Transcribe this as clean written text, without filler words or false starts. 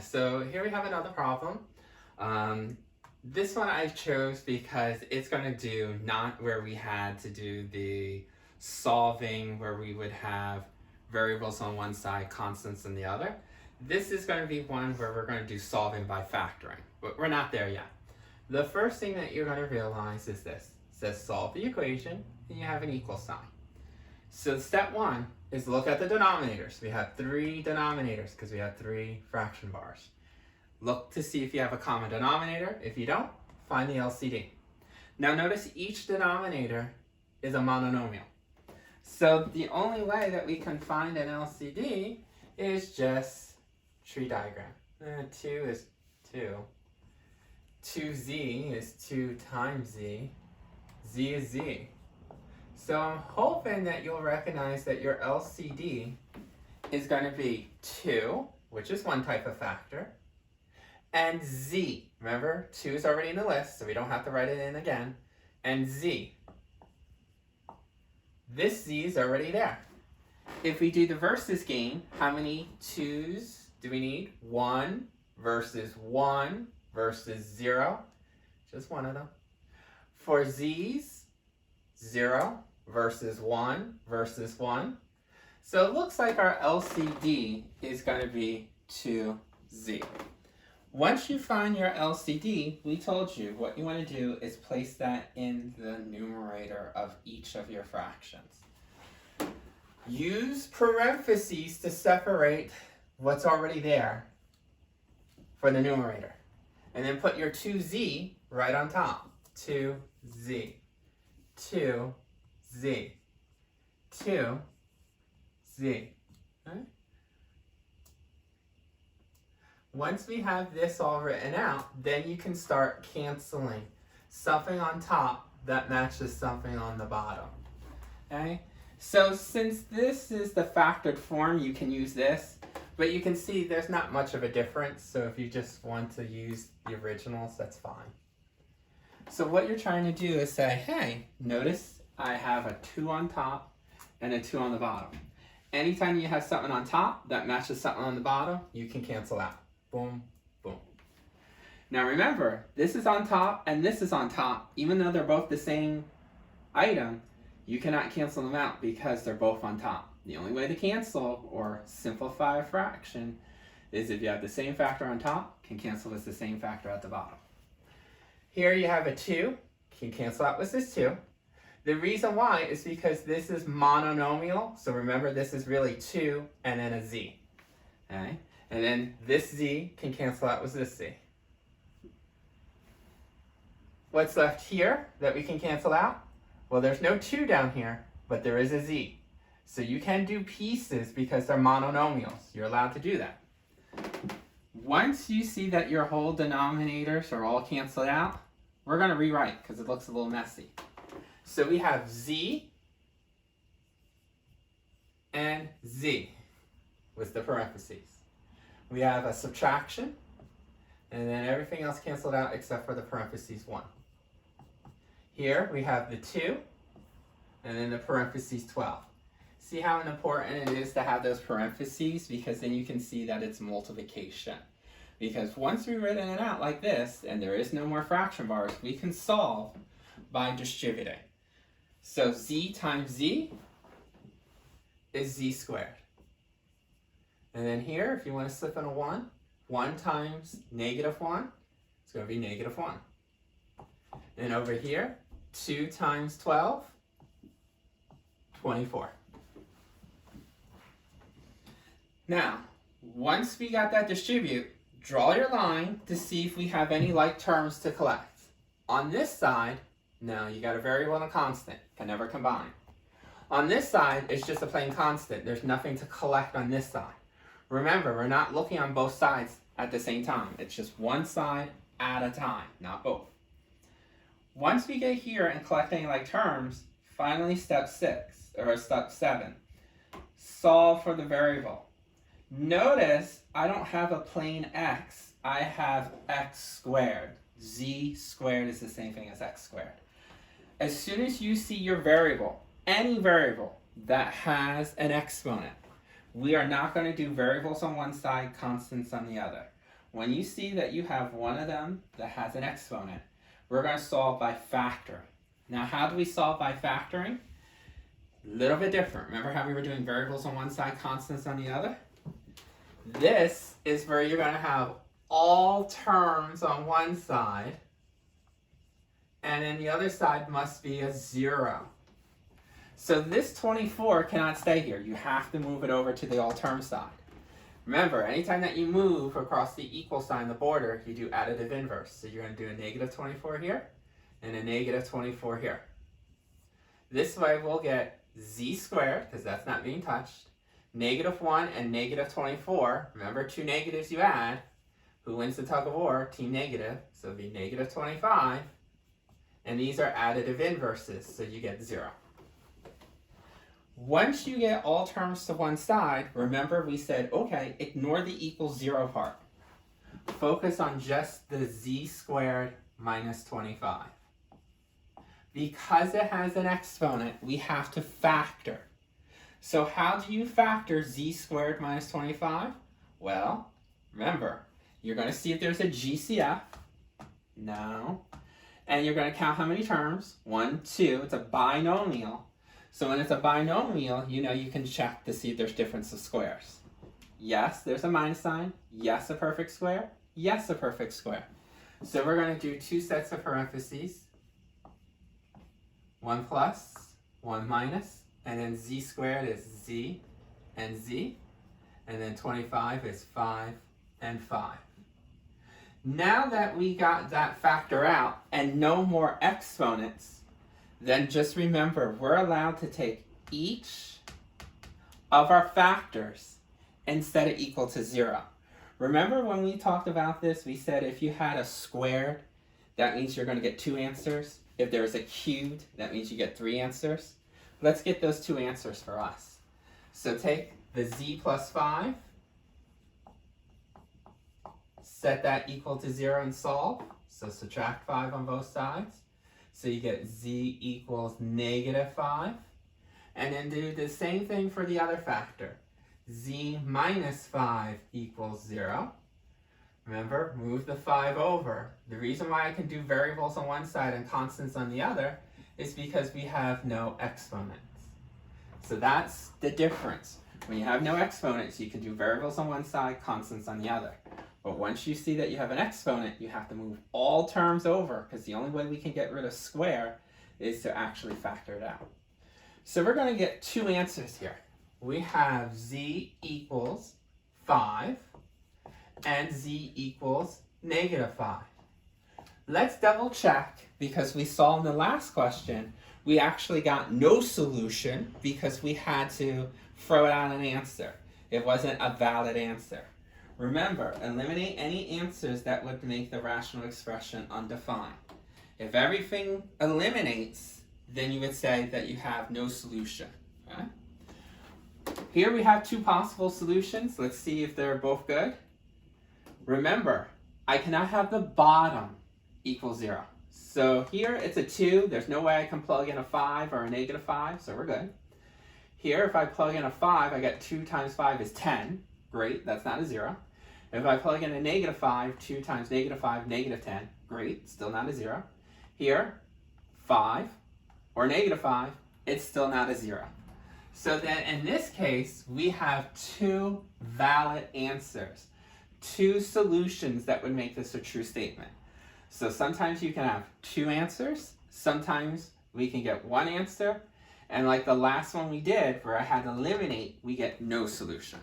So here we have another problem. This one I chose because it's going to do not where we had to do the solving where we would have variables on one side, constants on the other. This is going to be one where we're going to do solving by factoring, but we're not there yet. The first thing that you're going to realize is this. It says solve the equation and you have an equal sign. So step one is look at the denominators. We have 3 denominators because we have 3 fraction bars. Look to see if you have a common denominator. If you don't, find the LCD. Now notice each denominator is a monomial. So the only way that we can find an LCD is just tree diagram. 2 is 2. 2z is 2 times z. Z is z. So I'm hoping that you'll recognize that your LCD is going to be 2, which is one type of factor, and z. Remember, 2 is already in the list, so we don't have to write it in again, and z. This z is already there. If we do the versus game, how many 2's do we need? 1 versus 1 versus 0. Just one of them. For z's, 0 versus 1 versus 1. So it looks like our LCD is going to be 2z. Once you find your LCD, we told you what you want to do is place that in the numerator of each of your fractions. Use parentheses to separate what's already there for the numerator. And then put your 2z right on top. 2z. 2z. 2z. Okay? Once we have this all written out, then you can start canceling something on top that matches something on the bottom. Okay? So since this is the factored form, you can use this, but you can see there's not much of a difference, so if you just want to use the originals, that's fine. So what you're trying to do is say, hey, notice I have a 2 on top and a 2 on the bottom. Anytime you have something on top that matches something on the bottom, you can cancel out. Boom, boom. Now remember, this is on top and this is on top. Even though they're both the same item, you cannot cancel them out because they're both on top. The only way to cancel or simplify a fraction is if you have the same factor on top, can cancel with the same factor at the bottom. Here you have a 2, can cancel out with this 2. The reason why is because this is monomial, so remember this is really 2 and then a z. Okay? And then this z can cancel out with this z. What's left here that we can cancel out? Well, there's no 2 down here, but there is a z. So you can do pieces because they're monomials. You're allowed to do that. Once you see that your whole denominators are all canceled out, we're going to rewrite because it looks a little messy. So we have z and z with the parentheses. We have a subtraction, and then everything else canceled out except for the parentheses 1. Here we have the 2, and then the parentheses 12. See how important it is to have those parentheses, because then you can see that it's multiplication. Because once we've written it out like this, and there is no more fraction bars, we can solve by distributing. So z times z is z squared. And then here, if you want to slip in a 1, 1 times negative 1, it's going to be negative 1. And over here, 2 times 12, 24. Now, once we got that distribute, draw your line to see if we have any like terms to collect. On this side, no, you got a variable and a constant, can never combine. On this side, it's just a plain constant. There's nothing to collect on this side. Remember, we're not looking on both sides at the same time. It's just one side at a time, not both. Once we get here and collect any like terms, finally step 7, solve for the variable. Notice I don't have a plain x, I have x squared. Z squared is the same thing as x squared. As soon as you see your variable, any variable that has an exponent, we are not going to do variables on one side, constants on the other. When you see that you have one of them that has an exponent, we're going to solve by factoring. Now, how do we solve by factoring? A little bit different. Remember how we were doing variables on one side, constants on the other? This is where you're going to have all terms on one side, and then the other side must be a 0. So this 24 cannot stay here. You have to move it over to the all term side. Remember, anytime that you move across the equal sign, the border, you do additive inverse. So you're going to do a negative 24 here and a negative 24 here. This way we'll get z squared, because that's not being touched, negative 1 and negative 24. Remember, two negatives you add. Who wins the tug of war? Team negative. So it'll be negative 25. And these are additive inverses, so you get 0. Once you get all terms to one side, remember we said, okay, ignore the equals 0 part. Focus on just the z squared minus 25. Because it has an exponent, we have to factor. So how do you factor z squared minus 25? Well, remember, you're going to see if there's a GCF. No. And you're going to count how many terms. 1, 2. It's a binomial. So when it's a binomial, you know you can check to see if there's difference of squares. Yes, there's a minus sign. Yes, a perfect square. Yes, a perfect square. So we're going to do two sets of parentheses. 1 plus, 1 minus, and then z squared is z and z. And then 25 is 5 and 5. Now that we got that factor out and no more exponents, then just remember, we're allowed to take each of our factors and set it equal to 0. Remember when we talked about this, we said if you had a squared, that means you're going to get 2 answers. If there's a cubed, that means you get 3 answers. Let's get those 2 answers for us. So take the z plus 5, set that equal to 0 and solve. So subtract 5 on both sides. So you get z equals negative 5. And then do the same thing for the other factor. Z minus 5 equals 0. Remember, move the 5 over. The reason why I can do variables on one side and constants on the other is because we have no exponents. So that's the difference. When you have no exponents, you can do variables on one side, constants on the other. But once you see that you have an exponent, you have to move all terms over, because the only way we can get rid of square is to actually factor it out. So we're going to get 2 answers here. We have z equals 5 and z equals negative 5. Let's double check, because we saw in the last question, we actually got no solution because we had to throw out an answer. It wasn't a valid answer. Remember, eliminate any answers that would make the rational expression undefined. If everything eliminates, then you would say that you have no solution. Okay? Here we have 2 possible solutions. Let's see if they're both good. Remember, I cannot have the bottom equal 0. So here it's a 2. There's no way I can plug in a 5 or a negative 5, so we're good. Here, if I plug in a 5, I get 2 times 5 is 10. Great, that's not a 0. If I plug in a negative 5, 2 times negative 5, negative 10. Great, still not a 0. Here, 5 or negative 5, it's still not a 0. So then in this case, we have 2 valid answers, 2 solutions that would make this a true statement. So sometimes you can have 2 answers, sometimes we can get 1 answer, and like the last one we did where I had to eliminate, we get no solution.